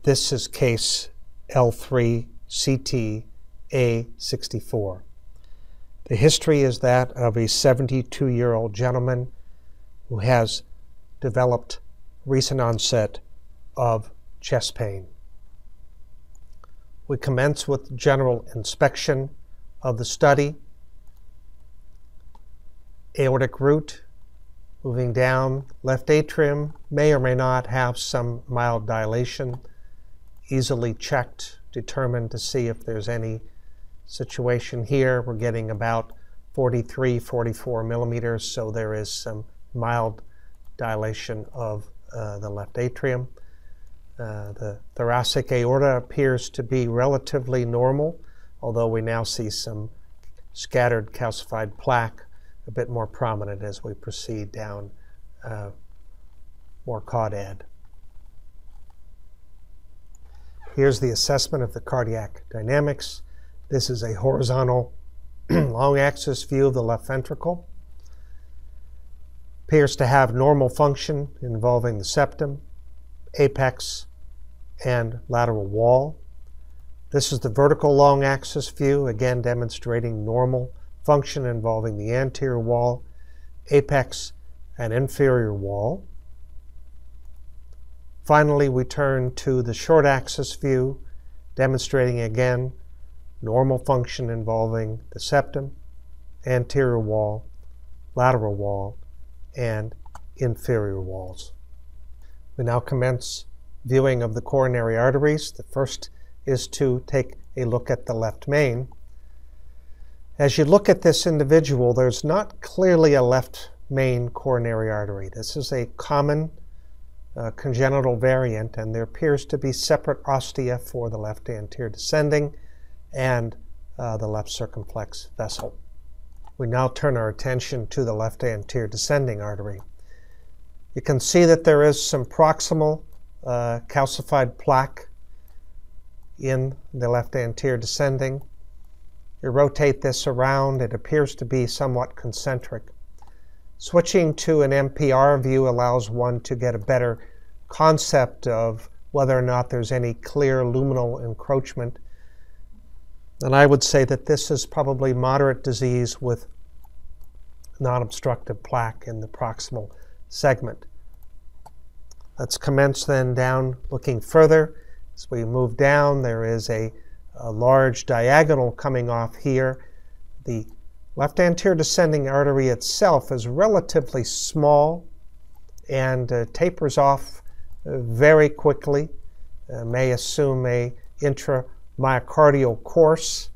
This is case L3 CT A64. The history is that of a 72-year-old gentleman who has developed recent onset of chest pain. We commence with general inspection of the study. Aortic root, moving down, left atrium may or may not have some mild dilation. Easily checked, determined to see if there's any situation here. We're getting about 43, 44 millimeters, so there is some mild dilation of the left atrium. The thoracic aorta appears to be relatively normal, although we now see some scattered calcified plaque, a bit more prominent as we proceed down more caudad. Here's the assessment of the cardiac dynamics. This is a horizontal long axis view of the left ventricle. Appears to have normal function involving the septum, apex, and lateral wall. This is the vertical long axis view, again demonstrating normal function involving the anterior wall, apex, and inferior wall. Finally, we turn to the short axis view, demonstrating again normal function involving the septum, anterior wall, lateral wall, and inferior walls. We now commence viewing of the coronary arteries. The first is to take a look at the left main. As you look at this individual, there's not clearly a left main coronary artery. This is a common congenital variant, and there appears to be separate ostia for the left anterior descending and the left circumflex vessel. We now turn our attention to the left anterior descending artery. You can see that there is some proximal calcified plaque in the left anterior descending. You rotate this around, it appears to be somewhat concentric. Switching to an MPR view allows one to get a better concept of whether or not there's any clear luminal encroachment. And I would say that this is probably moderate disease with non-obstructive plaque in the proximal segment. Let's commence then down looking further. As we move down, there is a large diagonal coming off here. The left anterior descending artery itself is relatively small and tapers off very quickly. May assume a intramyocardial course.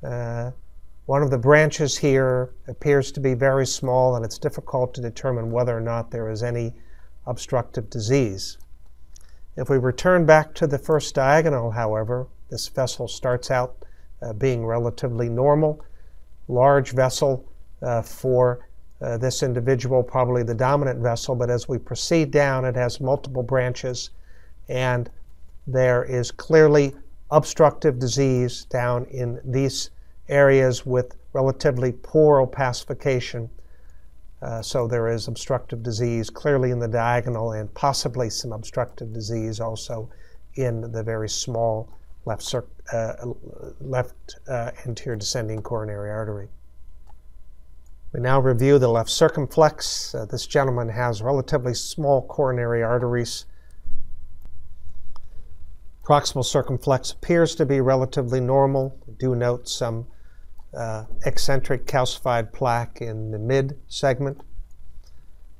One of the branches here appears to be very small, and it's difficult to determine whether or not there is any obstructive disease. If we return back to the first diagonal, however, this vessel starts out being relatively normal. Large vessel for this individual, probably the dominant vessel, but as we proceed down, it has multiple branches, and there is clearly obstructive disease down in these areas with relatively poor opacification. So there is obstructive disease clearly in the diagonal, and possibly some obstructive disease also in the very small left anterior descending coronary artery. We now review the left circumflex. This gentleman has relatively small coronary arteries. Proximal circumflex appears to be relatively normal. We do note some eccentric calcified plaque in the mid segment.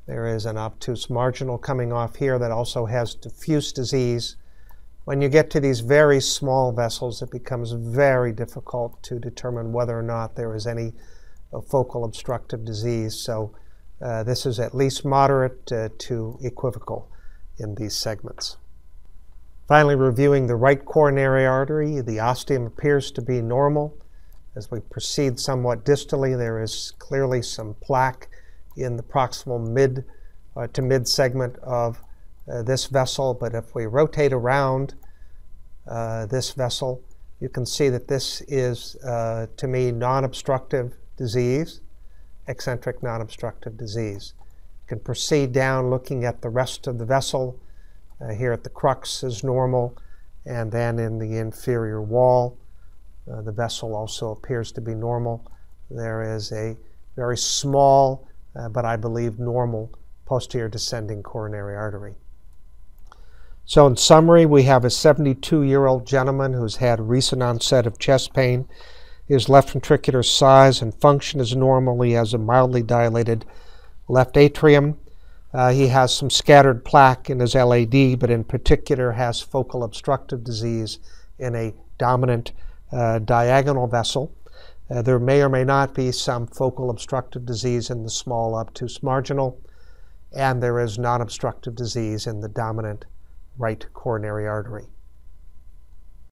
There is an obtuse marginal coming off here that also has diffuse disease. When you get to these very small vessels, it becomes very difficult to determine whether or not there is any focal obstructive disease. So this is at least moderate to equivocal in these segments. Finally, reviewing the right coronary artery, the ostium appears to be normal. As we proceed somewhat distally, there is clearly some plaque in the proximal mid to mid segment of this vessel, but if we rotate around this vessel, you can see that this is, to me, non-obstructive disease, eccentric non-obstructive disease. You can proceed down looking at the rest of the vessel. Here at the crux is normal, And then in the inferior wall, the vessel also appears to be normal. There is a very small, but I believe normal, posterior descending coronary artery. So in summary, we have a 72-year-old gentleman who's had recent onset of chest pain. His left ventricular size and function is normal. He has a mildly dilated left atrium. He has some scattered plaque in his LAD, but in particular has focal obstructive disease in a dominant diagonal vessel. There may or may not be some focal obstructive disease in the small obtuse marginal, and there is non-obstructive disease in the dominant right coronary artery.